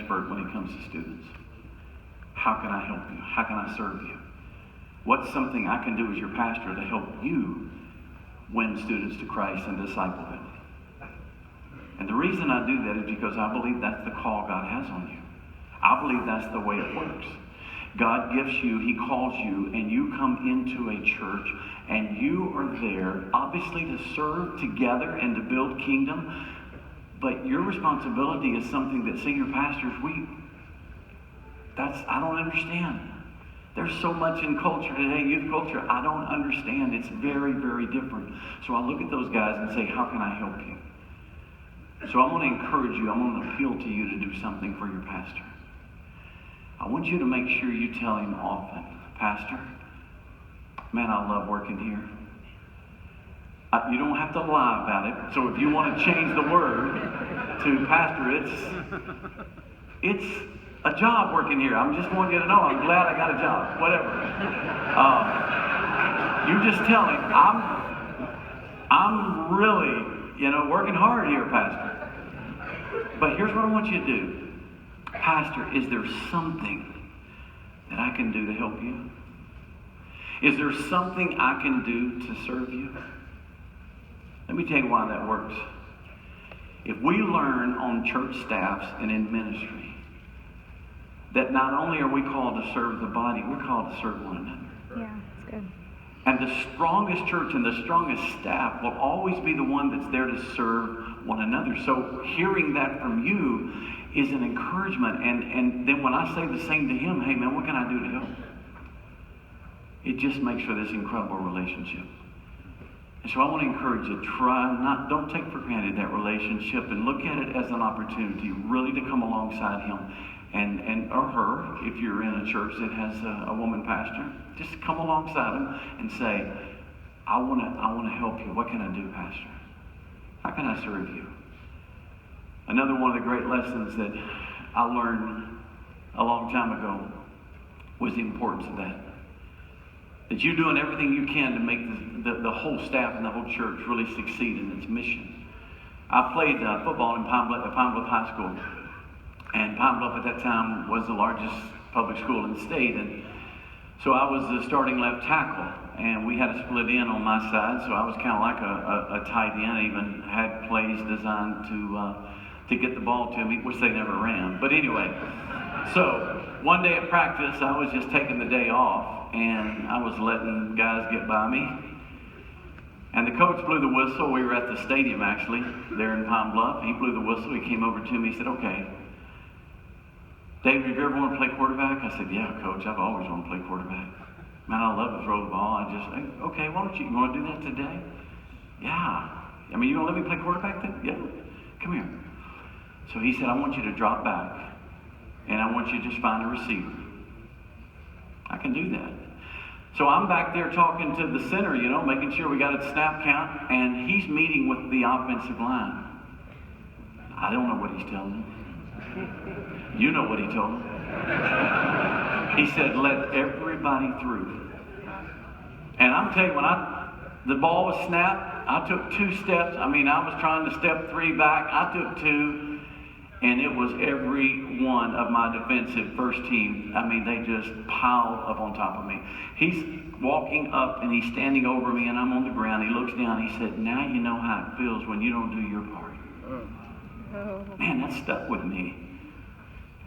expert when it comes to students. How can I help you? How can I serve you? What's something I can do as your pastor to help you win students to Christ and disciple them? And the reason I do that is because I believe that's the call God has on you. I believe that's the way it works. God gifts you, He calls you, and you come into a church, and you are there, obviously, to serve together and to build kingdom. But your responsibility is something that senior pastors, I don't understand. There's so much in culture today, youth culture, I don't understand. It's very, very different. So I look at those guys and say, how can I help you? So I'm going to encourage you, I'm going to appeal to you to do something for your pastor. I want you to make sure you tell him often, Pastor, man, I love working here. You don't have to lie about it. So if you want to change the word to Pastor, it's a job working here. I'm just wanting you to know I'm glad I got a job. Whatever. You just tell him, I'm really, working hard here, Pastor. But here's what I want you to do. Pastor, is there something that I can do to help you? Is there something I can do to serve you? Let me tell you why that works. If we learn on church staffs and in ministry that not only are we called to serve the body, we're called to serve one another. Yeah, that's good. And the strongest church and the strongest staff will always be the one that's there to serve one another. So hearing that from you is an encouragement. And then when I say the same to him, hey man, what can I do to help? It just makes for this incredible relationship. And so I want to encourage you, don't take for granted that relationship and look at it as an opportunity really to come alongside him and or her, if you're in a church that has a woman pastor, just come alongside him and say, I want to help you. What can I do, Pastor? How can I serve you? Another one of the great lessons that I learned a long time ago was the importance of that. That you're doing everything you can to make the whole staff and the whole church really succeed in its mission. I played football in Pine Bluff High School. And Pine Bluff at that time was the largest public school in the state. And so I was the starting left tackle. And we had to split in on my side. So I was kind of like a tight end. I even had plays designed to get the ball to me, which they never ran. But anyway, so one day at practice, I was just taking the day off. And I was letting guys get by me. And the coach blew the whistle. We were at the stadium, actually, there in Pine Bluff. He blew the whistle. He came over to me. He said, okay, David, have you ever wanted to play quarterback? I said, yeah, Coach, I've always wanted to play quarterback. Man, I love to throw the ball. Okay, why don't you want to do that today? Yeah. I mean, you going to let me play quarterback then? Yeah. Come here. So he said, I want you to drop back, and I want you to just find a receiver. I can do that. So I'm back there talking to the center, making sure we got a snap count, and he's meeting with the offensive line. I don't know what he's telling them. You know what he told them. He said, let everybody through. And I'm telling you, when the ball was snapped, I took 2 steps. I was trying to step 3 back. I took 2. And it was every one of my defensive first team. They just piled up on top of me. He's walking up and he's standing over me and I'm on the ground. He looks down. He said, now you know how it feels when you don't do your part. Oh. Man, that stuck with me.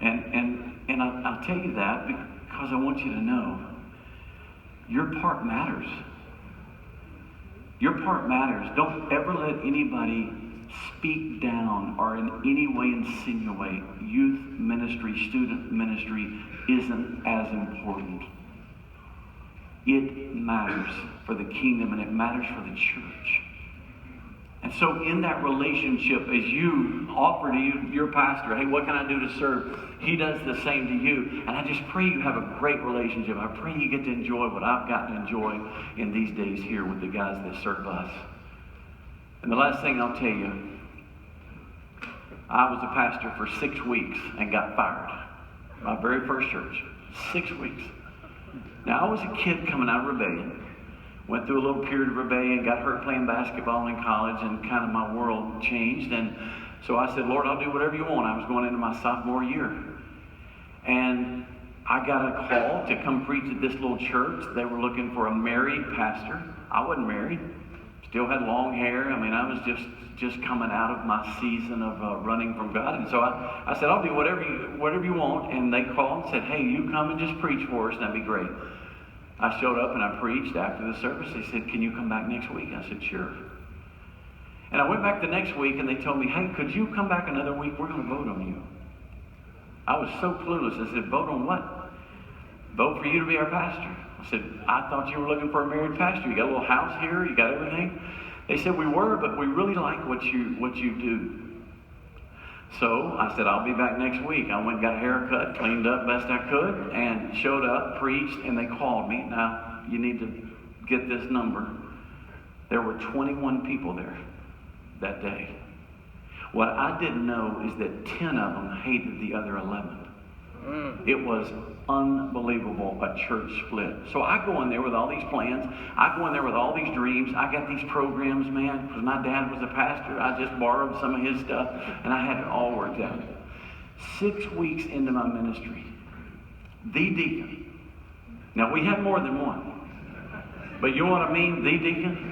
And I'll tell you that because I want you to know your part matters. Your part matters. Don't ever let anybody speak down or in any way insinuate youth ministry, student ministry isn't as important. It matters for the kingdom and it matters for the church. And so in that relationship, as you offer to your pastor, hey, what can I do to serve? He does the same to you. And I just pray you have a great relationship. I pray you get to enjoy what I've gotten to enjoy in these days here with the guys that serve us. And the last thing I'll tell you, I was a pastor for 6 weeks and got fired. My very first church. 6 weeks. Now, I was a kid coming out of rebellion. Went through a little period of rebellion, got hurt playing basketball in college, and kind of my world changed. And So I said, Lord, I'll do whatever you want. I was going into my sophomore year. And I got a call to come preach at this little church. They were looking for a married pastor. I wasn't married. Still had long hair. I mean, I was just coming out of my season of running from God. And so I said, I'll do whatever you want. And they called and said, hey, you come and just preach for us. That'd be great. I showed up and I preached after the service. They said, can you come back next week? I said, sure. And I went back the next week and they told me, hey, could you come back another week? We're going to vote on you. I was so clueless. I said, vote on what? Vote for you to be our pastor. I said, I thought you were looking for a married pastor. You got a little house here. You got everything. They said, we were, but we really like what you do. So I said, I'll be back next week. I went and got a haircut, cleaned up best I could, and showed up, preached, and they called me. Now, you need to get this number. There were 21 people there that day. What I didn't know is that 10 of them hated the other 11. It was unbelievable, a church split. So I go in there with all these plans. I go in there with all these dreams. I got these programs, man, because my dad was a pastor. I just borrowed some of his stuff, and I had it all worked out. 6 weeks into my ministry, the deacon. Now, we have more than one. But you know what I mean, the deacon?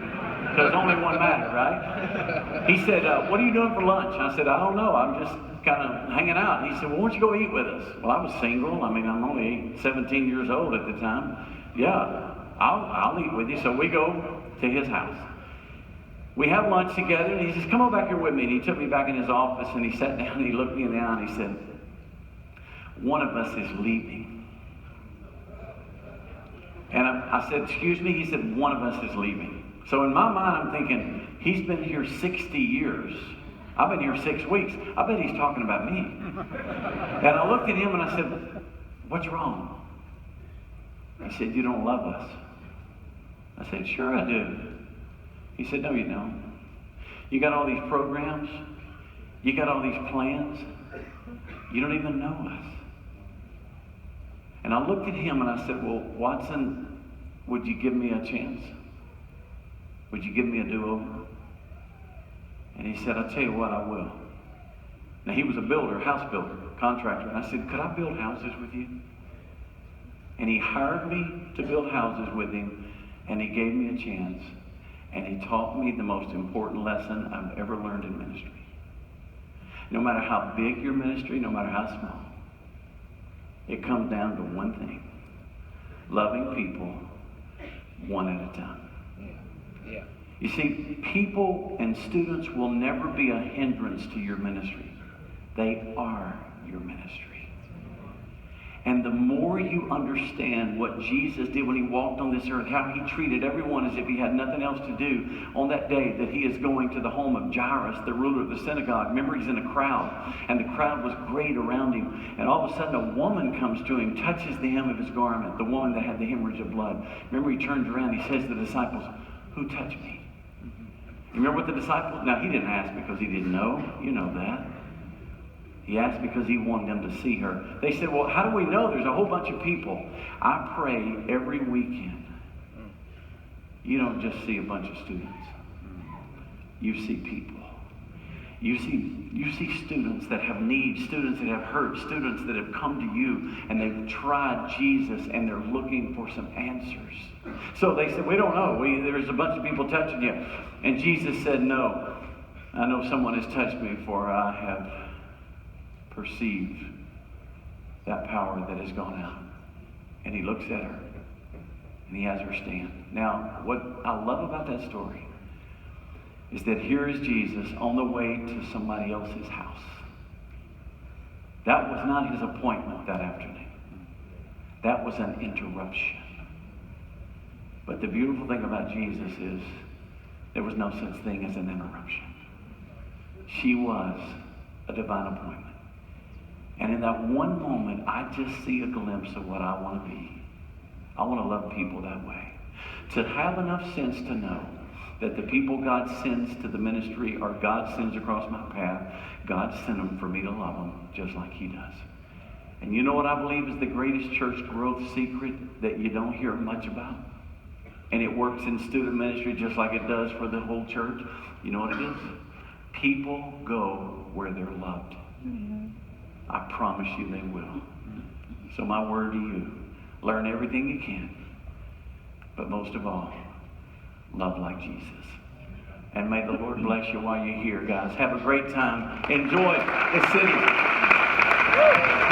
Because only one mattered, right? He said, what are you doing for lunch? I said, I don't know. I'm just kind of hanging out. He said, well, why don't you go eat with us? Well, I was single. I mean, I'm only 17 years old at the time. Yeah, I'll eat with you. So we go to his house. We have lunch together, and he says, come on back here with me. And he took me back in his office, and he sat down, and he looked me in the eye, and he said, one of us is leaving. And I said, excuse me? He said, one of us is leaving. So in my mind, I'm thinking, he's been here 60 years. I've been here 6 weeks. I bet he's talking about me. And I looked at him and I said, what's wrong? He said, you don't love us. I said, sure I do. He said, no, you don't. You got all these programs. You got all these plans. You don't even know us. And I looked at him and I said, well, Watson, would you give me a chance? Would you give me a do-over? And he said, I'll tell you what, I will. Now, he was a builder, house builder, contractor. And I said, could I build houses with you? And he hired me to build houses with him, and he gave me a chance. And he taught me the most important lesson I've ever learned in ministry. No matter how big your ministry, no matter how small, it comes down to one thing. Loving people one at a time. Yeah. You see, people and students will never be a hindrance to your ministry. They are your ministry. And the more you understand what Jesus did when he walked on this earth, how he treated everyone as if he had nothing else to do on that day that he is going to the home of Jairus, the ruler of the synagogue. Remember, he's in a crowd, and the crowd was great around him. And all of a sudden, a woman comes to him, touches the hem of his garment, the woman that had the hemorrhage of blood. Remember, he turns around, he says to the disciples, who touched me? You remember what the disciples? Now, he didn't ask because he didn't know. You know that. He asked because he wanted them to see her. They said, well, how do we know? There's a whole bunch of people. I pray every weekend. You don't just see a bunch of students. You see people. You see students that have needs, students that have hurt, students that have come to you and they've tried Jesus and they're looking for some answers. So they said, we don't know. There's a bunch of people touching you. And Jesus said, no. I know someone has touched me, for I have perceived that power that has gone out. And he looks at her and he has her stand. Now, what I love about that story is that here is Jesus on the way to somebody else's house. That was not his appointment that afternoon. That was an interruption. But the beautiful thing about Jesus is there was no such thing as an interruption. She was a divine appointment. And in that one moment, I just see a glimpse of what I want to be. I want to love people that way. To have enough sense to know that the people God sends to the ministry or God sends across my path, God sent them for me to love them just like he does. And you know what I believe is the greatest church growth secret that you don't hear much about? And it works in student ministry just like it does for the whole church. You know what it is? People go where they're loved. I promise you they will. So my word to you, learn everything you can. But most of all, love like Jesus. And may the Lord bless you while you're here, guys. Have a great time. Enjoy the city.